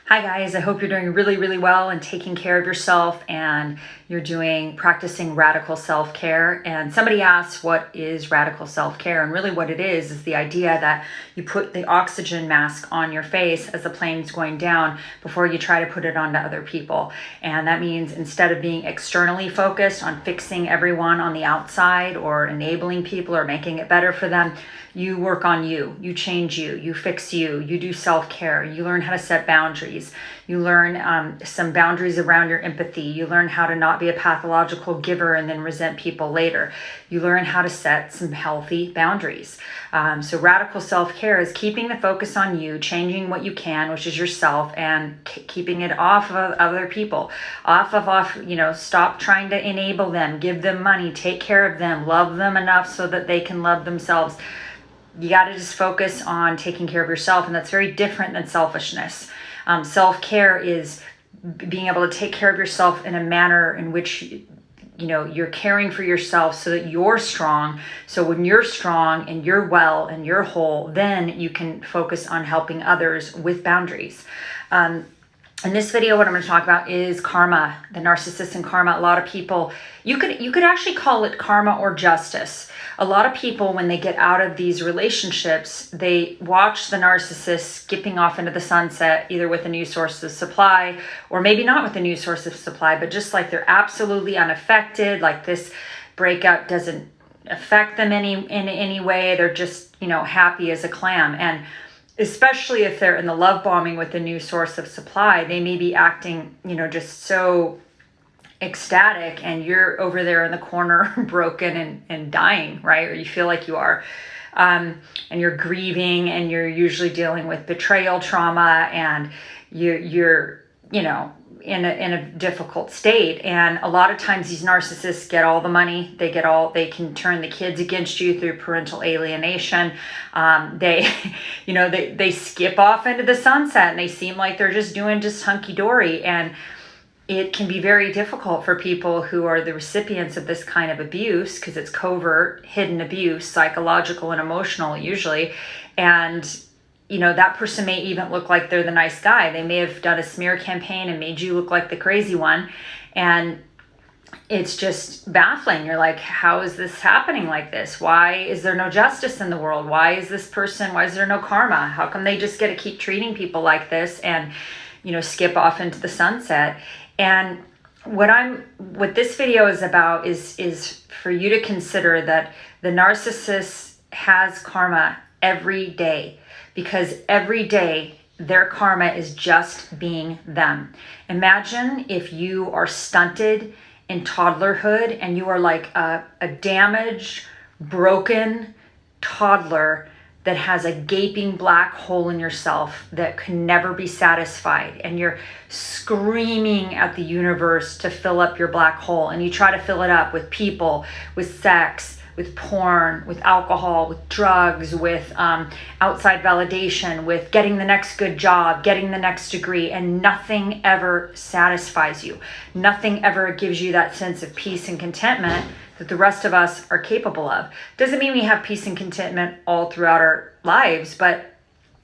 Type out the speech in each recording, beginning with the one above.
Hi guys, I hope you're doing really, really well and taking care of yourself and you're practicing radical self-care. And somebody asked, what is radical self-care? And really what it is the idea that you put the oxygen mask on your face as the plane's going down before you try to put it onto other people. And that means instead of being externally focused on fixing everyone on the outside or enabling people or making it better for them, you work on you, you change you fix you, you do self-care, you learn how to set boundaries, you learn some boundaries around your empathy, you learn how to not be a pathological giver and then resent people later. You learn how to set some healthy boundaries. So radical self-care is keeping the focus on you, changing what you can, which is yourself, and keeping it off of other people, stop trying to enable them, give them money, take care of them, love them enough so that they can love themselves. You got to just focus on taking care of yourself, and that's very different than selfishness. Self-care is being able to take care of yourself in a manner in which you're caring for yourself so that you're strong. So when you're strong and you're well and you're whole, then you can focus on helping others with boundaries. In this video, what I'm going to talk about is karma, the narcissist and karma. A lot of people, you could actually call it karma or justice. A lot of people, when they get out of these relationships, they watch the narcissist skipping off into the sunset, either with a new source of supply or maybe not with a new source of supply, but just like they're absolutely unaffected, like this breakup doesn't affect them in any way. They're just, happy as a clam. And especially if they're in the love bombing with a new source of supply, they may be acting, just so ecstatic, and you're over there in the corner broken and dying, right? Or you feel like you are. And you're grieving, and you're usually dealing with betrayal trauma, and you're in a difficult state. And a lot of times these narcissists get all the money, they can turn the kids against you through parental alienation. They skip off into the sunset, and they seem like they're just doing hunky-dory. And it can be very difficult for people who are the recipients of this kind of abuse, because it's covert, hidden abuse, psychological and emotional usually. And that person may even look like they're the nice guy. They may have done a smear campaign and made you look like the crazy one. And it's just baffling. You're like, how is this happening like this? Why is there no justice in the world? Why is there no karma? How come they just get to keep treating people like this and, skip off into the sunset? And what this video is about is for you to consider that the narcissist has karma every day, because every day their karma is just being them. Imagine if you are stunted in toddlerhood and you are like a damaged, broken toddler that has a gaping black hole in yourself that can never be satisfied, and you're screaming at the universe to fill up your black hole, and you try to fill it up with people, with sex, with porn, with alcohol, with drugs, with outside validation, with getting the next good job, getting the next degree, and nothing ever satisfies you. Nothing ever gives you that sense of peace and contentment that the rest of us are capable of. Doesn't mean we have peace and contentment all throughout our lives, but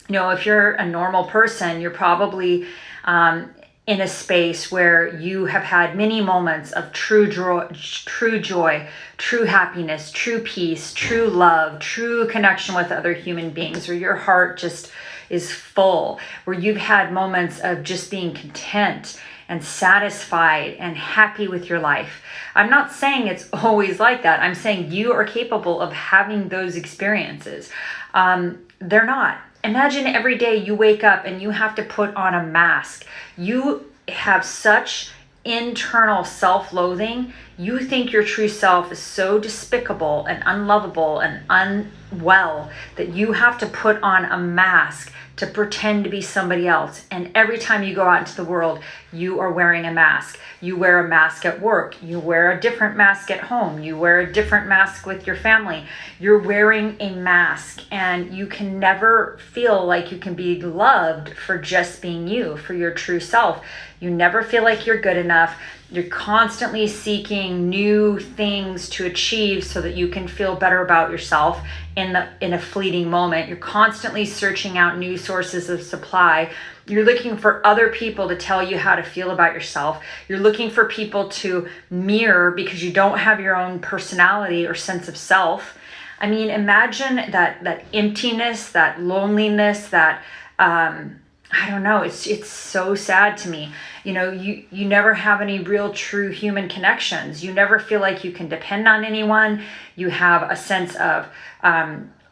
if you're a normal person, you're probably in a space where you have had many moments of true joy, true happiness, true peace, true love, true connection with other human beings, where your heart just is full, where you've had moments of just being content and satisfied and happy with your life. I'm not saying it's always like that. I'm saying you are capable of having those experiences. They're not. Imagine every day you wake up and you have to put on a mask. You have such internal self-loathing. You think your true self is so despicable and unlovable and unwell that you have to put on a mask to pretend to be somebody else. And every time you go out into the world, you are wearing a mask. You wear a mask at work. You wear a different mask at home. You wear a different mask with your family. You're wearing a mask, and you can never feel like you can be loved for just being you, for your true self. You never feel like you're good enough. You're constantly seeking new things to achieve so that you can feel better about yourself in a fleeting moment. You're constantly searching out new sources of supply You're looking for other people to tell you how to feel about yourself. You're looking for people to mirror because you don't have your own personality or sense of self. I mean, imagine that emptiness, that loneliness, that I don't know, it's so sad to me. You know, you never have any real true human connections. You never feel like you can depend on anyone. You have a sense of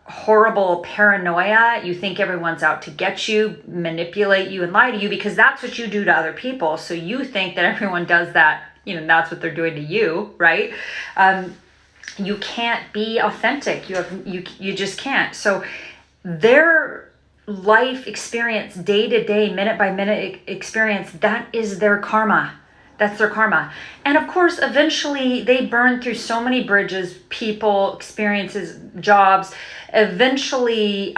horrible paranoia. You think everyone's out to get you, manipulate you, and lie to you because that's what you do to other people. So you think that everyone does that, you know, that's what they're doing to you, right? You can't be authentic. You just can't. So their life experience, day to day, minute by minute experience, that is their karma. That's their karma. And of course, eventually they burn through so many bridges, people, experiences, jobs. Eventually,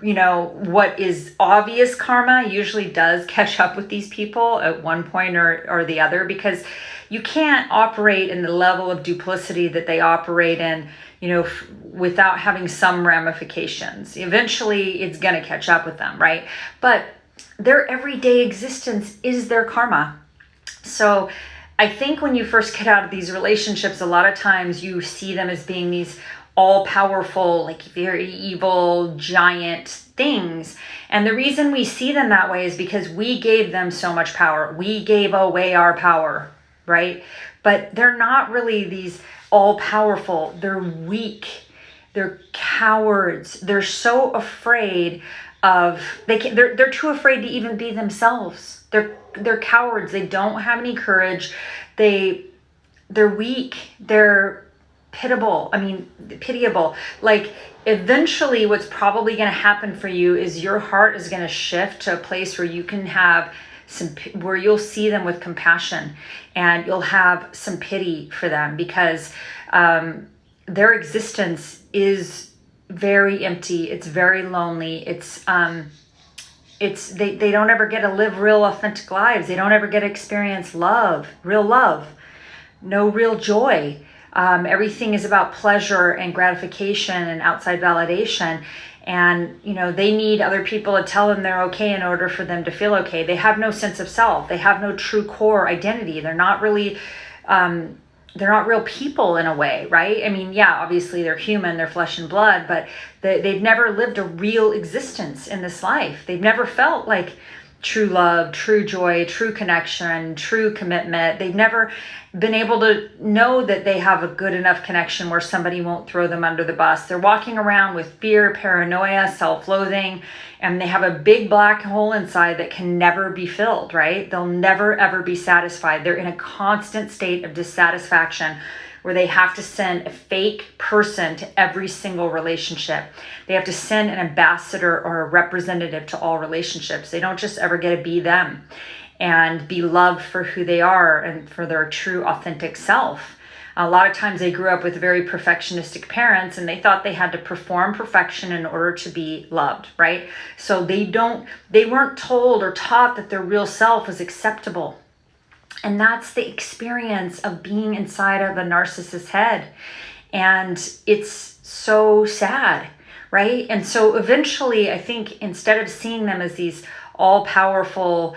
you know, what is obvious karma usually does catch up with these people at one point or the other, because you can't operate in the level of duplicity that they operate in, you know, without having some ramifications. Eventually, it's going to catch up with them, right? But their everyday existence is their karma. So I think when you first get out of these relationships, a lot of times you see them as being these all-powerful, like very evil, giant things. And the reason we see them that way is because we gave them so much power. We gave away our power, right? But they're not really these all-powerful. They're weak. They're cowards. They're so afraid of, they're too afraid to even be themselves. They're cowards. They don't have any courage. They're weak. They're pitiable. Like, eventually what's probably going to happen for you is your heart is going to shift to a place where you can have where you'll see them with compassion and you'll have some pity for them, because their existence is very empty. It's very lonely. They don't ever get to live real authentic lives. They don't ever get to experience love, no real joy. Everything is about pleasure and gratification and outside validation. And, you know, they need other people to tell them they're okay in order for them to feel okay. They have no sense of self. They have no true core identity. They're not really, they're not real people in a way, right? I mean, yeah, obviously they're human, they're flesh and blood, but they've never lived a real existence in this life. They've never felt like true love, true joy, true connection, true commitment. They've never been able to know that they have a good enough connection where somebody won't throw them under the bus. They're walking around with fear, paranoia, self-loathing, and they have a big black hole inside that can never be filled, right? They'll never, ever be satisfied. They're in a constant state of dissatisfaction where they have to send a fake person to every single relationship. They have to send an ambassador or a representative to all relationships. They don't just ever get to be them and be loved for who they are and for their true authentic self. A lot of times they grew up with very perfectionistic parents and they thought they had to perform perfection in order to be loved, right? So they weren't told or taught that their real self was acceptable. And that's the experience of being inside of a narcissist's head. And it's so sad, right? And so eventually, I think instead of seeing them as these all-powerful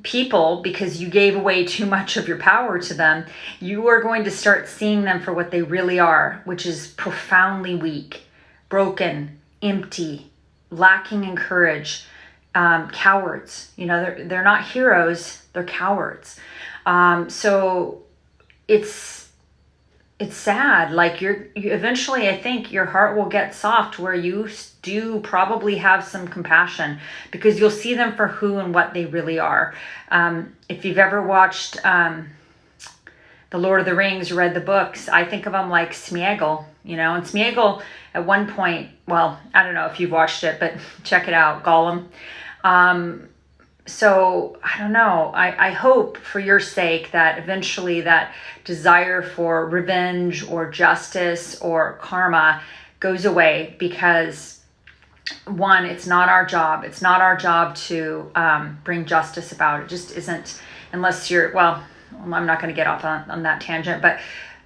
people because you gave away too much of your power to them, you are going to start seeing them for what they really are, which is profoundly weak, broken, empty, lacking in courage, cowards. You know, they're not heroes, they're cowards. So it's sad. Like you eventually, I think your heart will get soft where you do probably have some compassion because you'll see them for who and what they really are. If you've ever watched, The Lord of the Rings, read the books, I think of them like Smeagol, you know, and Smeagol at one point, well, I don't know if you've watched it, but check it out, Gollum. So I don't know, I hope for your sake that eventually that desire for revenge or justice or karma goes away, because one, it's not our job. It's not our job to bring justice about. It just isn't, unless you're, well, I'm not going to get off on that tangent, but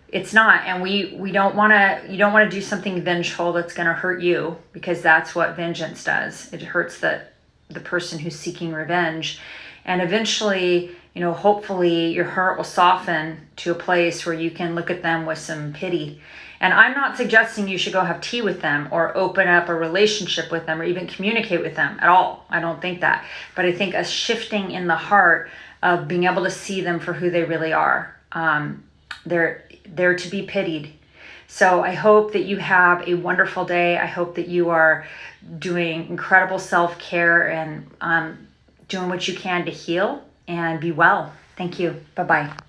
it's not. And we don't want to, you don't want to do something vengeful that's going to hurt you, because that's what vengeance does. It hurts the person who's seeking revenge. And eventually, hopefully your heart will soften to a place where you can look at them with some pity. And I'm not suggesting you should go have tea with them or open up a relationship with them or even communicate with them at all. I don't think that. But I think a shifting in the heart of being able to see them for who they really are. They're to be pitied. So I hope that you have a wonderful day. I hope that you are doing incredible self-care and doing what you can to heal and be well. Thank you. Bye-bye.